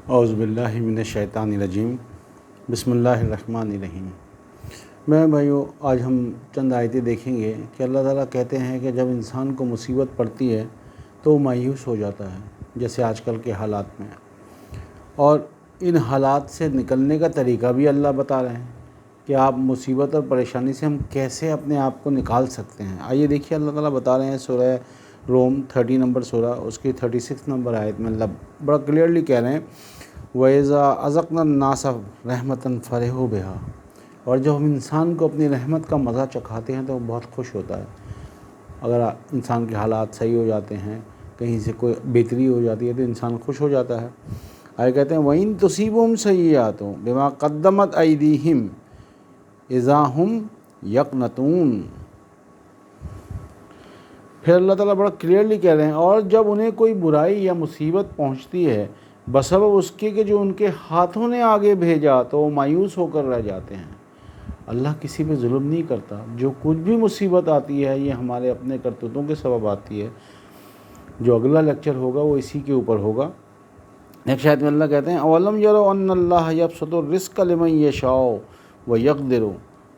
اعوذ باللہ من الشیطان الرجیم بسم اللہ الرحمن الرحیم۔ میں بھائیو، آج ہم چند آیتیں دیکھیں گے کہ اللہ تعالیٰ کہتے ہیں کہ جب انسان کو مصیبت پڑتی ہے تو وہ مایوس ہو جاتا ہے، جیسے آج کل کے حالات میں، اور ان حالات سے نکلنے کا طریقہ بھی اللہ بتا رہے ہیں کہ آپ مصیبت اور پریشانی سے ہم کیسے اپنے آپ کو نکال سکتے ہیں۔ آئیے دیکھیے، اللہ تعالیٰ بتا رہے ہیں سورہ روم 30 نمبر سورہ، اس کی 36 نمبر آیت میں اللہ بڑا کلیئرلی کہہ رہے ہیں، وَإِذَا أَذَقْنَا النَّاسَ رَحْمَةً فَرِحُوا بِهَا، اور جب ہم انسان کو اپنی رحمت کا مزہ چکھاتے ہیں تو وہ بہت خوش ہوتا ہے۔ اگر انسان کے حالات صحیح ہو جاتے ہیں، کہیں سے کوئی بہتری ہو جاتی ہے تو انسان خوش ہو جاتا ہے۔ آگے کہتے ہیں وَإِن تُصِيبُهُمْ سَيِّئَةٌ بِمَا قَدَّمَتْ أَيْدِيهِمْ إِذَا هُمْ يَقْنَطُونَ۔ پھر اللہ تعالیٰ بڑا کلیئرلی کہہ رہے ہیں، اور جب انہیں کوئی برائی یا مصیبت پہنچتی ہے بسبب اس کے کہ جو ان کے ہاتھوں نے آگے بھیجا تو وہ مایوس ہو کر رہ جاتے ہیں۔ اللہ کسی پہ ظلم نہیں کرتا، جو کچھ بھی مصیبت آتی ہے یہ ہمارے اپنے کرتوتوں کے سبب آتی ہے۔ جو اگلا لیکچر ہوگا وہ اسی کے اوپر ہوگا۔ نیکسٹ آیت میں اللہ کہتے ہیں اولم یروا ان اللہ یبسط الرزق لمن یشاء ویقدر،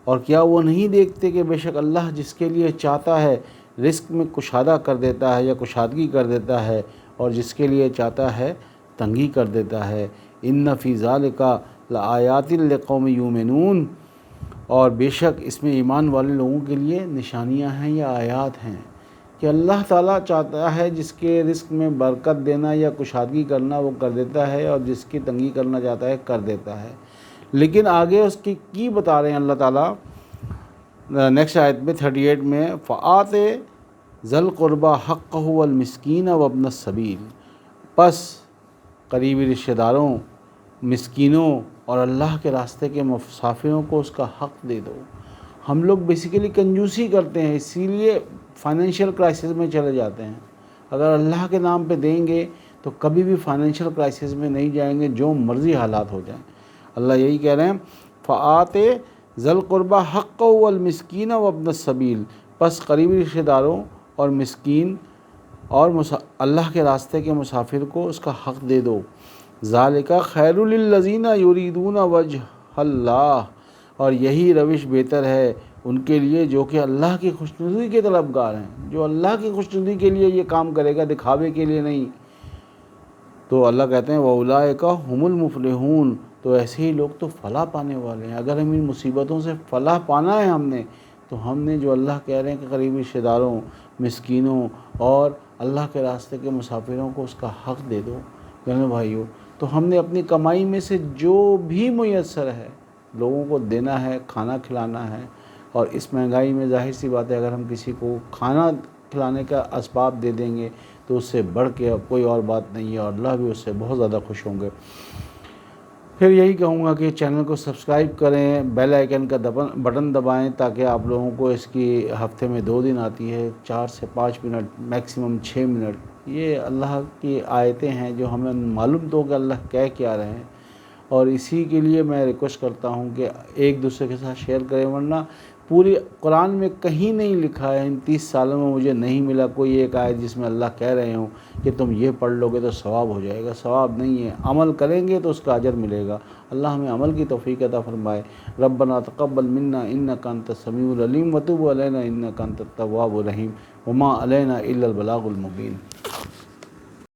اور کیا وہ نہیں دیکھتے کہ بے شک اللہ جس کے لیے چاہتا ہے رزق میں کشادہ کر دیتا ہے یا کشادگی کر دیتا ہے، اور جس کے لیے چاہتا ہے تنگی کر دیتا ہے۔ ان فی ذالک لآیات لقوم یؤمنون، اور بے شک اس میں ایمان والے لوگوں کے لیے نشانیاں ہیں یا آیات ہیں کہ اللہ تعالیٰ چاہتا ہے جس کے رزق میں برکت دینا یا کشادگی کرنا وہ کر دیتا ہے، اور جس کی تنگی کرنا چاہتا ہے کر دیتا ہے۔ لیکن آگے اس کی بتا رہے ہیں اللہ تعالیٰ نیکسٹ آیت میں 38 میں فآت ذی القربی حقہ والمسکین وابن السبیل، پس قریبی رشتہ داروں، مسکینوں اور اللہ کے راستے کے مسافروں کو اس کا حق دے دو۔ ہم لوگ بیسیکلی کنجوسی کرتے ہیں، اسی لیے فائنینشیل کرائسس میں چلے جاتے ہیں۔ اگر اللہ کے نام پہ دیں گے تو کبھی بھی فائنینشیل کرائسس میں نہیں جائیں گے، جو مرضی حالات ہو جائیں۔ اللہ یہی کہہ رہے ہیں فآت ذی القربی حقہ والمسکین وابن السبیل، پس قریبی رشتہ داروں اور مسکین اور اللہ کے راستے کے مسافر کو اس کا حق دے دو۔ ذالک خیر للذین یریدون وجہ اللہ، اور یہی روش بہتر ہے ان کے لیے جو کہ اللہ کی خوشنودی کے طلبگار ہیں۔ جو اللہ کی خوشنودی کے لیے یہ کام کرے گا، دکھاوے کے لیے نہیں۔ تو اللہ کہتے ہیں وَأُولَٰئِکَ هُمُ الْمُفْلِحُونَ، تو ایسے ہی لوگ تو فلاح پانے والے ہیں۔ اگر ہم ان مصیبتوں سے فلاح پانا ہے تو ہم نے جو اللہ کہہ رہے ہیں کہ قریبی رشتہ داروں، مسکینوں اور اللہ کے راستے کے مسافروں کو اس کا حق دے دو۔ میرے بھائیوں، تو ہم نے اپنی کمائی میں سے جو بھی میسر ہے لوگوں کو دینا ہے، کھانا کھلانا ہے۔ اور اس مہنگائی میں ظاہر سی بات ہے، اگر ہم کسی کو کھانا کھلانے کا اسباب دے دیں گے تو اس سے بڑھ کے اب کوئی اور بات نہیں ہے، اور اللہ بھی اس سے بہت زیادہ خوش ہوں گے۔ پھر یہی کہوں گا کہ چینل کو سبسکرائب کریں، بیل آئیکن کا بٹن دبائیں تاکہ آپ لوگوں کو اس کی ہفتے میں 2 دن آتی ہے، 4 سے 5 منٹ، میکسیمم 6 منٹ۔ یہ اللہ کی آیتیں ہیں جو ہمیں معلوم تو کہ اللہ کہہ کیا رہے ہیں، اور اسی کے لیے میں ریکویسٹ کرتا ہوں کہ ایک دوسرے کے ساتھ شیئر کریں، ورنہ پوری قرآن میں کہیں نہیں لکھا ہے، ان 30 سالوں میں مجھے نہیں ملا کوئی ایک آیت جس میں اللہ کہہ رہے ہوں کہ تم یہ پڑھ لو گے تو ثواب ہو جائے گا۔ ثواب نہیں ہے، عمل کریں گے تو اس کا اجر ملے گا۔ اللہ ہمیں عمل کی توفیق عطا فرمائے۔ ربنا تقبل منا انک انت السمیع العلیم وتب علینا انک انت التواب الرحیم وما علینا الا البلاغ المبین۔